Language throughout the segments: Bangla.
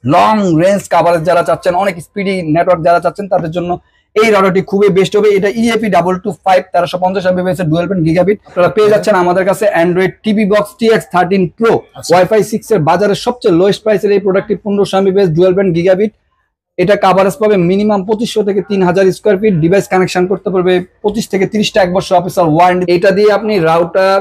লং রেঞ্জ কাভারেজ যারা চাচ্ছেন, অনেক স্পিডি নেটওয়ার্ক যারা চাচ্ছেন, তাদের জন্য এই রাউটারটি খুবই বেস্ট হবে। এটা ইএপি 225 1350 এমবিপিএস এর ডুয়াল ব্যান্ড গিগাবিট। আপনারা পেয়ে যাচ্ছেন আমাদের কাছে Android TV box TX13 pro wifi 6 এর বাজারের সবচেয়ে লোয়েস্ট প্রাইসের এই প্রোডাক্টটি 1500 এমবিপিএস ডুয়াল ব্যান্ড গিগাবিট। এটা কাভারেজ পাবে মিনিমাম 2500 থেকে 3000 স্কয়ার ফিট। ডিভাইস কানেকশন করতে পারবে 25 থেকে 30টা 1 বছর অফিসিয়াল ওয়ারেন্টি। এটা দিয়ে আপনি রাউটার,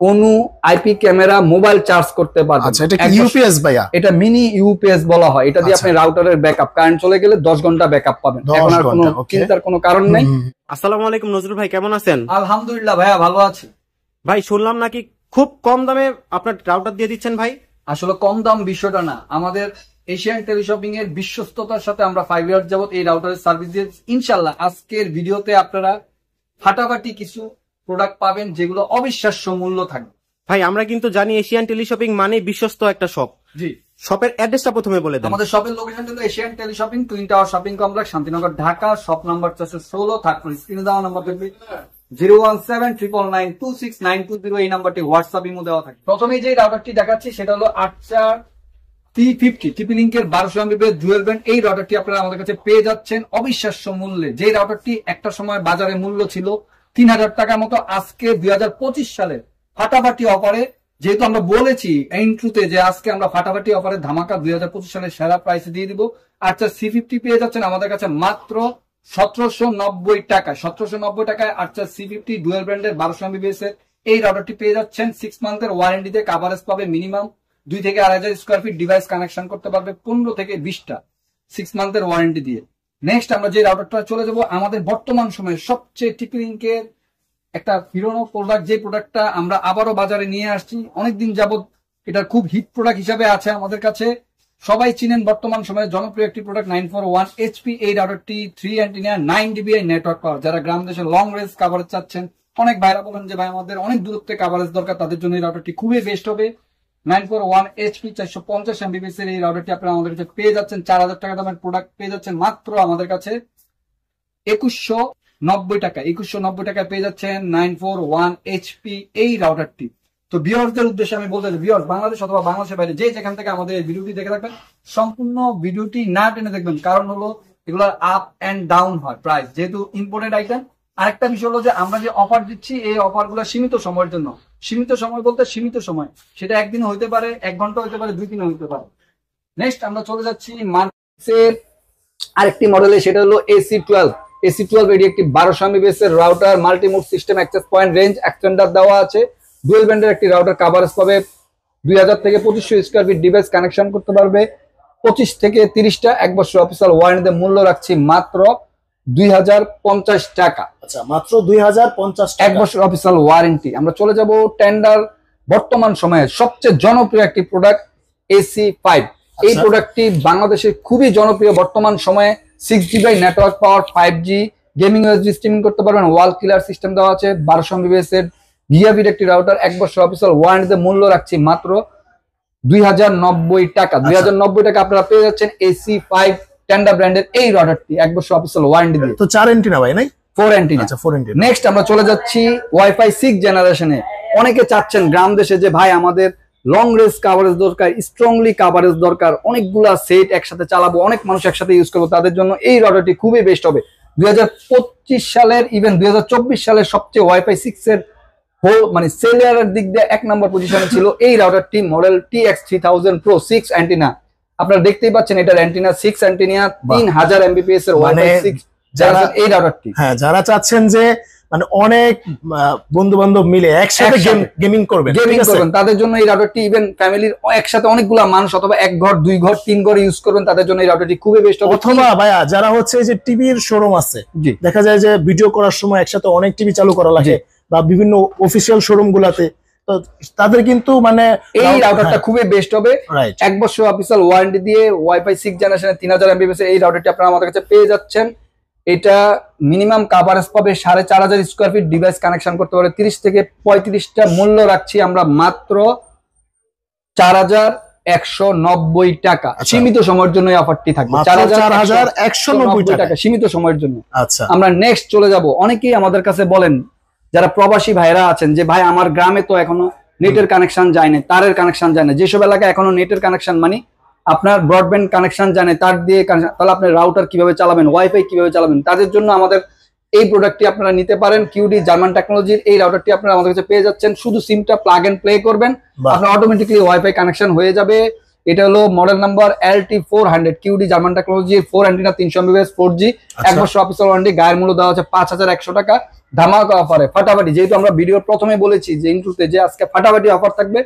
অনু, আইপি ক্যামেরা, মোবাইল চার্জ করতে পারবেন। আচ্ছা, এটা কি ইউপিএস ভাইয়া? এটা মিনি ইউপিএস বলা হয়। এটা দিয়ে আপনি রাউটারের ব্যাকআপ, কারেন্ট চলে গেলে 10 ঘন্টা ব্যাকআপ পাবেন। এখন আর কোনো চিন্তার কোনো কারণ নাই। আসসালামু আলাইকুম নজরুল ভাই, কেমন আছেন? আলহামদুলিল্লাহ ভাইয়া, ভালো আছি। ভাই শুনলাম নাকি খুব কম দামে আপনার রাউটার দিয়ে দিচ্ছেন ভাই? আসলে কম দাম বিষয়টা না, আমাদের এশিয়ান টেলিশপিং এর বিশ্বস্ততার সাথে আমরা 5 ইয়ার যাবত এই রাউটারের সার্ভিস দিয়ে ইনশাআল্লাহ আজকের ভিডিওতে আপনারা ফাটাফাটি কিছু প্রোডাক্ট পাবেন যেগুলো অবিশ্বাস্য মূল্য থাকবে। ভাই আমরা কিন্তু জানি এশিয়ান টেলিশপিং মানে বিশ্বস্ত একটা শপ। জি, শপের অ্যাড্রেসটা প্রথমে বলে দেন। আমাদের শপের লোকেশন কিন্তু Asian teleshopping, twin tower shopping complex, Shantinagar, Dhaka. Shop number 416। থাকবে স্ক্রিনে দেওয়া নাম্বার দেখবে 01799269220। এই নাম্বারটি হোয়াটসঅ্যাপ ইমো দেওয়া থাকে। প্রথমে যে রাউটারটি দেখাচ্ছি সেটা হলো 84350 টিপি লিংকের 1200 এমবিপিএস ডুয়াল ব্যান্ড। এই রাউটারটি আপনারা আমাদের কাছে পেয়ে যাচ্ছেন অবিশ্বাস্য মূল্যে। যে রাউটারটি একটা সময় বাজারে মূল্য ছিল 3000 টাকার মতো, আজকে 2025 সালে ফাটাফাটি অফারে, যেহেতু আমরা বলেছি ইন্ট্রোতে যে আজকে আমরা ফাটাফাটি অফারে ধামাকা 2025 সালের সেরা প্রাইসে দিয়ে দিব। আচ্ছা, C50 পেয়ে যাচ্ছেন আমাদের কাছে মাত্র 1790 টাকা। 1790 টাকায় আচ্ছা C50 ডুয়াল ব্র্যান্ডের 1200 এমবিপিএস এর এই রাউটারটি পেয়ে যাচ্ছেন 6 মান্থের ওয়ারেন্টিতে। কাভারেজ পাবে মিনিমাম 2 থেকে 2500 স্কয়ার ফিট। ডিভাইস কানেকশন করতে পারবে 15 থেকে 20টা 6 মান্থের ওয়ারেন্টি দিয়ে। নেক্সট আমরা যে রাউটারটা চলে যাব, আমাদের বর্তমান সময়ে সবচেয়ে টিপি লিংকের একটা ফিরোনো প্রোডাক্ট, যে প্রোডাক্টটা আমরা আবারও বাজারে নিয়ে আসছি অনেকদিন যাবত। এটা খুব হিট প্রোডাক্ট হিসাবে আছে আমাদের কাছে, সবাই চিনেন। বর্তমান সময়ে জনপ্রিয় একটি প্রোডাক্ট 941 HP। এই রাউটারটি 3 অ্যান্টেনা 9 dBi নেটওয়ার্ক পাওয়ার। যারা গ্রাম দেশে লং রেঞ্জ কাভারেজ চাচ্ছেন, অনেক ভাইরা বলেন যে ভাই আমাদের অনেক দূরত্বে কাভারেজ দরকার, তাদের জন্য এই রাউটারটি খুবই বেস্ট হবে। 941 HP 450 এমবিপিএস এর এই রাউটারটি আপনারা আমাদের কাছে পেয়ে যাচ্ছেন। 4000 টাকা দামের প্রোডাক্ট পেয়ে যাচ্ছেন মাত্র আমাদের কাছে 2190 টাকা। 2190 টাকায় পেয়ে যাচ্ছেন 941 HP এই রাউটারটি। তো ভিউয়ারদের উদ্দেশ্যে আমি বলতে চাই, ভিউয়ার বাংলাদেশ অথবা বাংলাদেশের বাইরে যে যেখান থেকে আমাদের এই ভিডিওটি দেখে থাকবেন, সম্পূর্ণ ভিডিওটি না টেনে দেখবেন। কারণ হলো এগুলোর আপ এন্ড ডাউন হয় প্রাইস, যেহেতু ইম্পোর্টেড আইটেম। আরেকটা বিষয় হলো যে আমরা যে অফার দিচ্ছি এই অফার গুলো সীমিত সময়ের জন্য। সীমিত সময় বলতে সীমিত সময়, সেটা একদিন হইতে পারে, 1 ঘন্টা হইতে পারে, 2 দিন হইতে পারে। নেক্সট আমরা চলে যাচ্ছি মার্কেটের আরেকটি মডেলে, সেটা হলো AC12 এটি একটি 1200 এমবিপিএস এর router, multimode system, access point, range extender দেওয়া আছে। ডুয়াল ব্যান্ডের একটি রাউটার, কাভারেজ পাবে 2000 থেকে 2500 স্কয়ার ফিট। ডিভাইস কানেকশন করতে পারবে 25 থেকে 30টা 1 বছর অফিসিয়াল ওয়ারেন্টিতে। মূল্য রাখছি মাত্র 2050 টাকা। আচ্ছা, মাত্র 2050 টাকা, 1 বছর অফিসিয়াল ওয়ারেন্টি। আমরা চলে যাব টেন্ডার বর্তমান সময়ে সবচেয়ে জনপ্রিয় একটি প্রোডাক্ট AC5। এই প্রোডাক্টটি বাংলাদেশে খুবই জনপ্রিয় বর্তমান সময়ে। 6 GB network power, 5G gaming USB streaming করতে পারবেন। ওয়াল কিলার সিস্টেম দেওয়া আছে। 1200 এমবিপিএস এর গিগাবিট একটি রাউটার, 1 বছর অফিসিয়াল ওয়ারেন্টিতে। মূল্য রাখছি মাত্র 2090 টাকা। 2090 টাকা আপনারা পেয়ে যাচ্ছেন AC5 টেন্ডার ব্র্যান্ডের এই রাউটারটি 1 বছর অফিসিয়াল ওয়ারেন্টি দিয়ে। তো 4 অ্যান্টেনা ভাই নাই? 4 অ্যান্টেনা। আচ্ছা, 4 অ্যান্টেনা। নেক্সট আমরা চলে যাচ্ছি ওয়াইফাই 6 জেনারেশনে। অনেকে চাচ্ছেন গ্রাম দেশে যে ভাই আমাদের লং রেঞ্জ কাভারেজ দরকার, স্ট্রংলি কাভারেজ দরকার, অনেকগুলা সেট একসাথে চালাবো, অনেক মানুষ একসাথে ইউজ করবো, তাদের জন্য এই রাউটারটি খুবই বেস্ট হবে। 2025 সালের ইভেন 2024 সালের সবচেয়ে ওয়াইফাই 6 এর মানে সেলারের দিক দিয়ে 1 নম্বর পজিশনে ছিল এই রাউটারটি। Model TX3000 Pro 6 antenna. আপনারা দেখতেই পাচ্ছেন এটার অ্যান্টেনা 6 অ্যান্টেনা, 3000 এমবিপিএস এর ওয়াইফাই 6 যারা এই রাউটারটি। হ্যাঁ, যারা চাচ্ছেন যে মানে অনেক বন্ধু বান্ধব মিলে একসাথে গেমিং করবেন, তাদের জন্য এই রাউটারটি, ইভেন ফ্যামিলির একসাথে অনেকগুলা মানুষ অথবা 1 ঘর 2 ঘর 3 ঘর ইউজ করবেন, তাদের জন্য এই রাউটারটি খুবই বেস্ট হবে। অথবা ভাইয়া যারা হচ্ছে যে টিভির শোরুম আছে, দেখা যায় যে ভিডিও করার সময় একসাথে অনেক টিভি চালু করা লাগে বা বিভিন্ন অফিসিয়াল শোরুম গুলাতে, তো তাদের কিন্তু মানে এই রাউটারটা খুবই বেস্ট হবে। 1 বছর অফিসিয়াল ওয়ারেন্টি দিয়ে ওয়াইফাই 6 জেনারেশনের 3000 এমবিপিএস এই রাউটারটি আপনারা আমাদের কাছে পেয়ে যাচ্ছেন। এটা মিনিমাম কাভারেজ পাবে 4500 স্কয়ার ফিট। ডিভাইস কানেকশন করতে পারে 30 থেকে 35টা। মূল্য রাখছি আমরা মাত্র 4190 টাকা। সীমিত সময়ের জন্য এই অফারটি থাকবে, 4190 টাকা সীমিত সময়ের জন্য। আচ্ছা, আমরা নেক্সট চলে যাব। অনেকেই আমাদের কাছে বলেন যারা প্রবাসী ভাইরা আছেন যে ভাই আমার গ্রামে তো এখনো নেটের কানেকশন যায় না, তারের কানেকশন যায় না। যেসব এলাকায় এখনো নেটের কানেকশন মানে আপনার ব্রডব্যান্ড কানেকশন জানে, তার দিয়ে তাহলে আপনি রাউটার কিভাবে চালাবেন, ওয়াইফাই কিভাবে চালাবেন, তাদের জন্য আমাদের এই প্রোডাক্টটি আপনারা নিতে পারেন। কিউডি জার্মান টেকনোলজির এই রাউটারটি আপনারা আমাদের কাছে পেয়ে যাচ্ছেন। শুধু সিমটা প্লাগ এন্ড প্লে করবেন, আপনার অটোমেটিকলি ওয়াইফাই কানেকশন হয়ে যাবে। এটা হলো model number LT400 QD German টেকনোলজির 4 অ্যান্টেনা 300 Mbps 4G 1 বছর অফিসিয়াল ওয়ারেন্টি। গায়ের মূল্য দেওয়া হচ্ছে 5100 টাকা ধামাকা অফারে ফাটাফাটি। যেহেতু আমরা ভিডিওর প্রথমে বলেছি যে ইন্ট্রোতে যে আজকে ফাটাফাটি অফার থাকবে,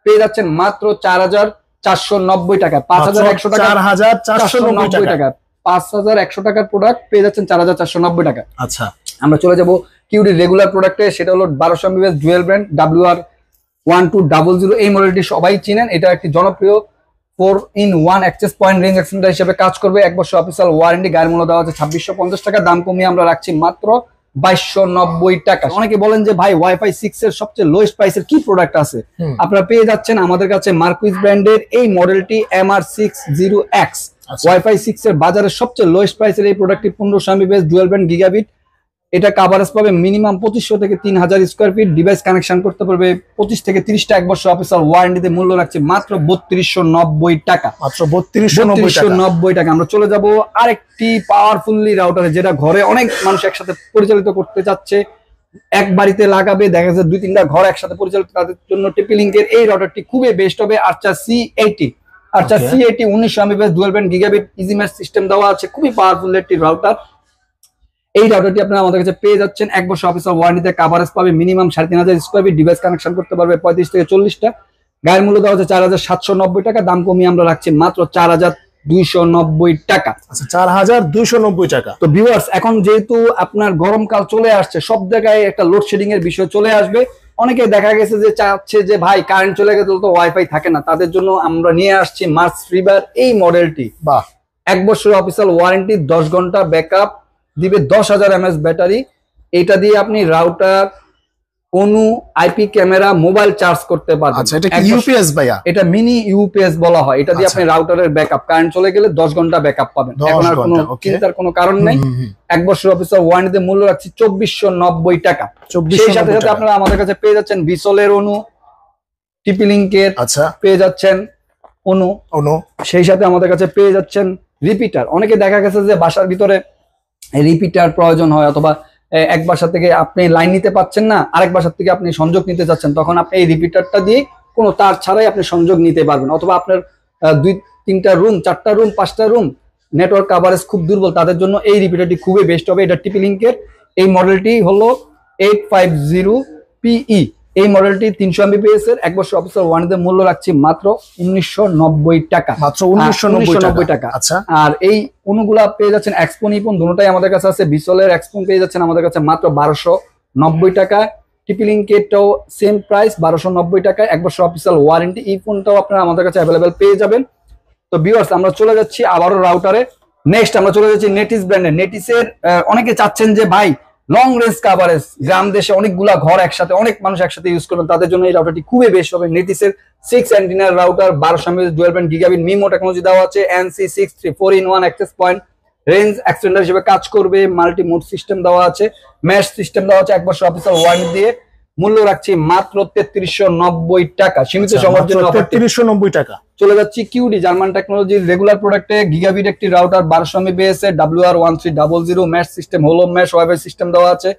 পেয়ে যাচ্ছেন মাত্র 4490 টাকা। 5100 টাকা 4490 টাকা 5100 টাকার প্রোডাক্ট পেয়ে যাচ্ছেন 4490 টাকা। আচ্ছা, আমরা চলে যাব কিউডি রেগুলার প্রোডাক্টে। সেটা হলো 1200 Mbps ডুয়েল ব্র্যান্ড WR1200। এই মডেলটি সবাই চিনেন, এটা একটি জনপ্রিয় 4-in-1 access point range extender হিসেবে কাজ করবে। 1 বছর অফিসিয়াল ওয়ারেন্টি। গায়ের মূল্য দেওয়া হচ্ছে 2650 টাকা, দাম কমিয়ে আমরা রাখছি মাত্র 2290 টাকা। অনেকে বলেন যে ভাই ওয়াইফাই 6 এর সবচেয়ে লোয়েস্ট প্রাইসের কি প্রোডাক্ট আছে, আপনারা পেয়ে যাচ্ছেন আমাদের কাছে মার্কুইজ ব্র্যান্ডের এই মডেলটি MR60X। ওয়াইফাই 6 এর বাজারের সবচেয়ে লোয়েস্ট প্রাইসের এই প্রোডাক্টটি 1500 Mbps ডুয়াল ব্যান্ড গিগাবিট। এটা কভারেজ পাবে মিনিমাম 2500 থেকে 3000 স্কয়ার ফিট। ডিভাইস কানেকশন করতে পারবে 25 থেকে 30টা। 1 বছর অফিসিয়াল ওয়ারেন্টিতে মূল্য রাখছে মাত্র 3290 টাকা। মাত্র 3290 টাকা। আমরা চলে যাব আরেকটি পাওয়ারফুলি রাউটারে, যেটা ঘরে অনেক মানুষ একসাথে পরিচালিত করতে চাচ্ছে, এক বাড়িতে লাগাবে, দেখা যাচ্ছে 2-3টা ঘর একসাথে পরিচালিত, তাদের জন্য টিপি লিংকের এই রাউটারটি খুবই বেস্ট হবে। আর্চার C80 1900 Mbps dual band gigabit easy mesh system দেওয়া আছে, খুবই পাওয়ারফুল একটি রাউটার। এই রাউটারটি আপনারা আমাদের কাছে পেয়ে যাচ্ছেন 1 বছর অফিসিয়াল ওয়ারেন্টিতে। কভারেজ পাবে minimum 3500 square feet. Device connection করতে পারবে 35 থেকে 40টা। গায়ের মূল্য দেওয়া হচ্ছে 4790 টাকা, দাম কমিয়ে আমরা রাখছি মাত্র 4290 টাকা। আচ্ছা, 4290 টাকা। তো ভিউয়ার্স, এখন যেহেতু আপনার গরমকাল চলে আসছে, সব জায়গায় একটা লোডশেডিং এর বিষয় চলে আসবে। অনেকে দেখা গেছে যে চাচ্ছে যে ভাই কারেন্ট চলে গেলে তো ওয়াইফাই থাকে না, তাদের জন্য আমরা নিয়ে আসছি মার্স ফিবার এই মডেলটি। বাহ, 1 বছর অফিসিয়াল ওয়ারেন্টি, 10 ঘন্টা ব্যাকআপ দিবে, 10,000 mAh ব্যাটারি। এটা দিয়ে আপনি রাউটার, অনু, আইপি ক্যামেরা, মোবাইল চার্জ করতে পারবেন। আচ্ছা, এটা কি ইউপিএস ভাইয়া? এটা মিনি ইউপিএস বলা হয়। এটা দিয়ে আপনি রাউটারের ব্যাকআপ, কারেন্ট চলে গেলে 10 ঘন্টা ব্যাকআপ পাবেন। এখন আর কোনো চিন্তার কোনো কারণ নেই। 1 বছর অফিসিয়াল ওয়ারেন্টিতে মূল্য রাখছি 2490 টাকা। সেই সাথে সাথে আপনারা আমাদের কাছে পেয়ে যাচ্ছেন বিসলের অনু, টিপি লিংকের পেয়ে যাচ্ছেন অনু। সেই সাথে আমাদের কাছে পেয়ে যাচ্ছেন রিপিটার। অনেকে দেখা গেছে যে বাসার ভিতরে রিপিটার প্রয়োজন হয়, অথবা এক বাসা থেকে আপনি লাইন নিতে পাচ্ছেন না, আরেক বাসার থেকে আপনি সংযোগ নিতে যাচ্ছেন, তখন আপনি এই রিপিটারটা দিয়ে কোনো তার ছাড়াই আপনি সংযোগ নিতে পারবেন। অথবা আপনার 2-3টা রুম, 4টা রুম, 5টা রুম, নেটওয়ার্ক কভারেজ খুব দুর্বল, তাদের জন্য এই রিপিটারটি খুবই বেস্ট হবে। এটা টিপি লিংকের এই মডেলটি হলো 850PE। এই মডেলটি 300 Mbps এর। 1 বছর অফিসিয়াল ওয়ারেন্টিতে মূল্য রাখছি মাত্র 1990 টাকা। মাত্র 1990 টাকা। আচ্ছা, আর এই অনুগুলা পেয়ে যাচ্ছেন এক্সপো নিপন, দুটোটাই আমাদের কাছে আছে। বিসলের এক্সপো পেয়ে যাচ্ছেন আমাদের কাছে মাত্র 1290 টাকা। টিপি লিংকেরটাও সেম প্রাইস 1290 টাকা, 1 বছর অফিসিয়াল ওয়ারেন্টি। এই ফোনটাও আপনারা আমাদের কাছে অ্যাভেলেবেল পেয়ে যাবেন। তো ভিউয়ার্স, আমরা চলে যাচ্ছি আবারও রাউটারে। নেক্সট আমরা চলে যাচ্ছি নেটিস ব্র্যান্ডের। নেটিসের অনেকে চাচ্ছেন যে ভাই লং রেঞ্জ কভারেজ, গ্রাম দেশে অনেকগুলা ঘর একসাথে, অনেক মানুষ একসাথে ইউজ করবেন, তাদের জন্য এই রাউটারটি খুবই বেস্ট হবে। নেটিসের 6 অ্যান্টেনার router, 1200 Mbps dual band gigabit MIMO technology দেওয়া আছে। NC63 4-in-1 access point range extender হিসেবে কাজ করবে। মাল্টি মোড সিস্টেম দেওয়া আছে, ম্যাশ সিস্টেম দেওয়া আছে। 1 বছর অফিসিয়াল ওয়ারেন্টি দিয়ে মূল্য রাখছি মাত্র 3390 টাকা। সীমিত সময়ের জন্য 3390 টাকা। চলে যাচ্ছি কিউডি জার্মান টেকনোলজির রেগুলার প্রোডাক্টে। গিগাবিট একটি রাউটার, 1200 Mbps এর, WR1300 ম্যাশ সিস্টেম, হোলো ম্যাশ ওয়াইফাই সিস্টেম দেওয়া আছে।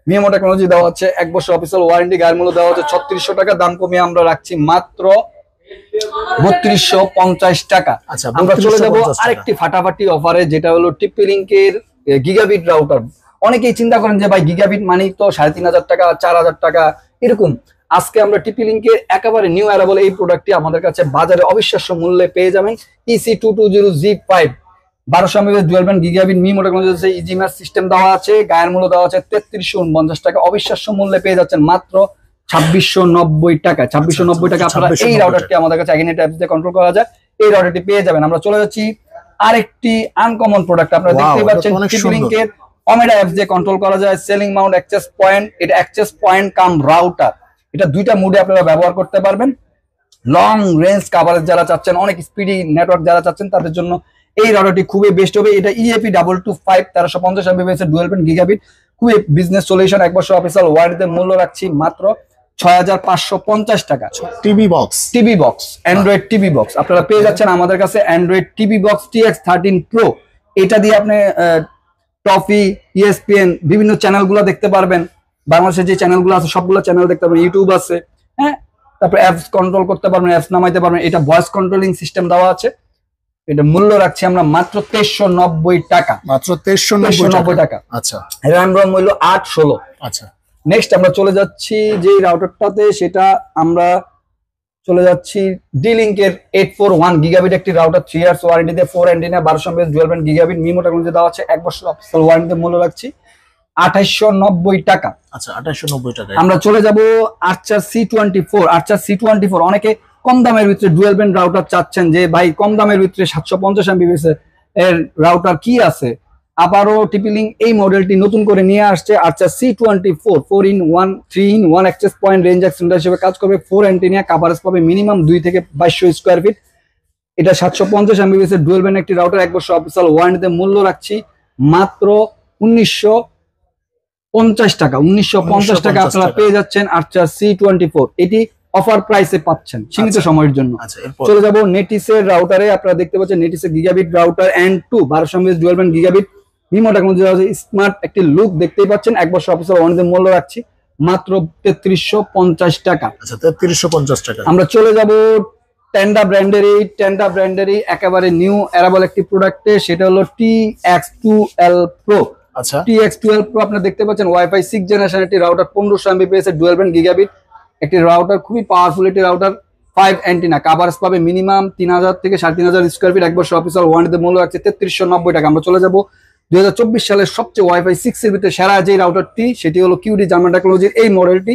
মিমো টেকনোলজি দেওয়া আছে। 1 বছর অফিসিয়াল ওয়ারেন্টি। গায়ের মূল্য দেওয়া হচ্ছে 3600 টাকা, দাম কমিয়ে আমরা রাখছি মাত্র 3250 টাকা। আচ্ছা, আমরা চলে যাবো আরেকটি ফাটাফাটি অফারে, যেটা হলো টিপি লিংকের গিগাবিট রাউটার। অনেকেই চিন্তা করেন যে ভাই গিগাবিট মানেই তো 3500 টাকা, 4000 টাকা এরকম। আজকে আমরা টিপি লিংকের একেবারে নিউ অ্যারাইভাল এই প্রোডাক্টটি আমাদের কাছে বাজারে অবিশ্বাস্য মূল্যে পেয়ে যাবেন। EC220Z5 1200 Mbps dual band gigabit MIMO technology easy mesh system দেওয়া আছে। গায়ের মূল্য দেওয়া আছে 3349 টাকা। অবিশ্বাস্য মূল্যে পেয়ে যাচ্ছেন মাত্র 2690 টাকা। 2690 টাকা আপনারা এই রাউটারটি আমাদের কাছে এগেনেট অ্যাপস দিয়ে কন্ট্রোল করা যায়, এই রাউটারটি পেয়ে যাবেন। আমরা চলে যাচ্ছি আরেকটি আনকমন প্রোডাক্ট। আপনারা দেখতেই পাচ্ছেন টিপি লিংকের ওমেডা অ্যাপস দিয়ে কন্ট্রোল করা যায়। সেলিং মাউন্ট অ্যাক্সেস পয়েন্ট, এটা অ্যাক্সেস পয়েন্ট কাম রাউটার। এটা 2টা মুডে আপনারা ব্যবহার করতে পারবেন। লং রেঞ্জ কভারেজ যারা চাচ্ছেন, অনেক স্পিডি নেটওয়ার্ক যারা চাচ্ছেন, তাদের জন্য এই রাউটারটি খুবই বেস্ট হবে। এটা EAP225 1350 Mbps dual band gigabit, খুবই বিজনেস সলিউশন। 1 বছর অফিসিয়াল ওয়ারেন্টিতে মূল্য রাখছি মাত্র 6550 টাকা। TV box Android TV box আপনারা পেয়ে যাচ্ছেন আমাদের কাছে। Android TV box TX13 Pro, এটা দিয়ে আপনি টফি, ESPN বিভিন্ন চ্যানেলগুলো দেখতে পারবেন। বাংলাদেশের যে চ্যানেলগুলো আছে সবগুলো চ্যানেল দেখতে পারবেন, ইউটিউব আছে, হ্যাঁ। তারপরে অ্যাপস কন্ট্রোল করতে পারবেন, অ্যাপস নামাইতে পারবেন। এটা ভয়েস কন্ট্রোলিং সিস্টেম দেওয়া আছে। এটা মূল্য রাখছি আমরা মাত্র 2390 টাকা। মাত্র 2390 টাকা। আচ্ছা, RAM ROM হইলো 8/16। আচ্ছা, নেক্সট আমরা চলে যাচ্ছি যে রাউটারটাতে, সেটা আমরা চলে যাচ্ছি D-Link-এর 841 গিগাবিট একটি রাউটার, 3 ইয়ার্স ওয়ারেন্টিতে, 4 antenna, 1200 mAh dual band gigabit MIMO technology দেওয়া আছে, 1 বছর অফিসিয়াল ওয়ারেন্টিতে। মূল্য রাখছি 2890 টাকা। আচ্ছা, 2890 টাকা। আমরা চলে যাব আর্চার C24। অনেকে কম দামের ভিতরে ডুয়াল ব্যান্ড রাউটার চাচ্ছেন, যে ভাই কম দামের ভিতরে 750 Mbps এর রাউটার কি আছে। আবারও TP-Link এই মডেলটি নতুন করে নিয়ে আসছে, আর্চার C24 4-in-1 3-in-1 access point range extender হিসেবে কাজ করবে। 4 অ্যান্টেনা, কভারেজ পাবে মিনিমাম 2 থেকে 2200 স্কয়ার ফিট। এটা 750 Mbps এর ডুয়াল ব্যান্ড একটি রাউটার, 1 বছর অফিসিয়াল ওয়ারেন্টিতে। মূল্য রাখছি মাত্র 1950 টাকা। 1950 টাকা আপনারা পেয়ে যাচ্ছেন আর্চার C24। এটি অফার প্রাইসে পাচ্ছেন সীমিত সময়ের জন্য। চলে যাব নেটিসের রাউটারে। আপনারা দেখতে পাচ্ছেন নেটিসের gigabit router N2 1200 mAh dual band gigabit MIMO technology, smart একটি লুক দেখতেই পাচ্ছেন। 1 বছর অফিসিয়াল ওয়ারেন্টিতে। মূল্য রাখছি মাত্র 3350 টাকা। আচ্ছা, 3350 টাকা। আমরা চলে যাব টেন্ডা ব্র্যান্ডেরই একেবারে নিউ অ্যারাবল একটি প্রোডাক্টে, সেটা হলো TX12 Pro। আচ্ছা, TX12 Pro আপনারা দেখতে পাচ্ছেন ওয়াইফাই 6 জেনারেশন একটি রাউটার, 1500 Mbps এর ডুয়াল ব্যান্ড গিগাবিট একটি রাউটার, খুবই পাওয়ারফুল একটি রাউটার। 5 অ্যান্টেনা, কভারেজ পাবে মিনিমাম 3000 থেকে 3500 স্কয়ার ফিট, 1 বছর অফিসিয়াল ওয়ারেন্টিতে। মূল্য রাখছে 3390 টাকা। আমরা চলে যাব 2024 সালের সবচেয়ে ওয়াইফাই 6 এর ভিতরে সেরা যে রাউটারটি, সেটি হলো QD জার্মান টেকনোলজির এই মডেলটি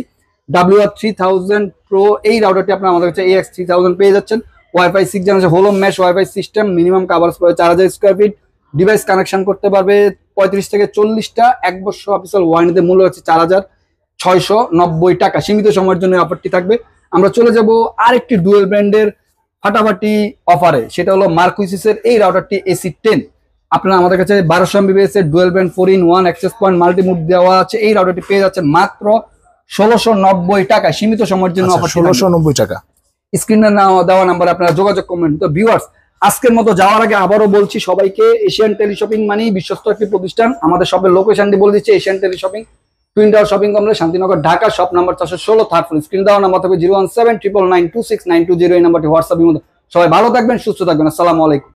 WR3000 Pro। এই রাউটারটি আপনারা আমাদের কাছে AX3000 পেয়ে যাচ্ছেন। ওয়াইফাই 6 জেনারেশন হোলো mesh WiFi system, minimum coverage পাবে 4000 স্কয়ার ফিট, ডিভাইস কানেকশন করতে পারবে 35 থেকে 40টা, 1 বছর অফিসিয়াল ওয়ারেন্টিতে। মূল্য হচ্ছে 4690 টাকা। সীমিত সময়ের জন্য অফারটি থাকবে। আমরা চলে যাব আরেকটি ডুয়াল ব্র্যান্ডের ফাটাফাটি অফারে, সেটা হলো মার্কুইসিসের এই রাউটারটি AC10। আপনারা আমাদের কাছে 1200 Mbps এর dual band 4-in-1 access point multimode দেওয়া আছে। এই রাউটারটি পেয়ে যাচ্ছেন মাত্র 1690 টাকা। সীমিত সময়ের জন্য অফার 1690 টাকা। স্ক্রিনে দেওয়া নাম্বারে আপনারা যোগাযোগ করবেন। তো ভিউয়ার্স, আজকের মতো যাওয়ার আগে আবারও বলছি সবাইকে, এশিয়ান টেলিশপিং মানেই বিশ্বস্ত একটি প্রতিষ্ঠান। আমাদের শপের লোকেশনটি বলে দিচ্ছে, Asian teleshopping, twin tower shopping complex, Shantinagar, Dhaka. Shop number 416, third floor. Screen দেওয়া নাম্বার থাকবে 01799926920। এই নাম্বারটি হোয়াটসঅ্যাপের মধ্যে। সবাই ভালো থাকবেন, সুস্থ থাকবেন। আসসালামু আলাইকুম।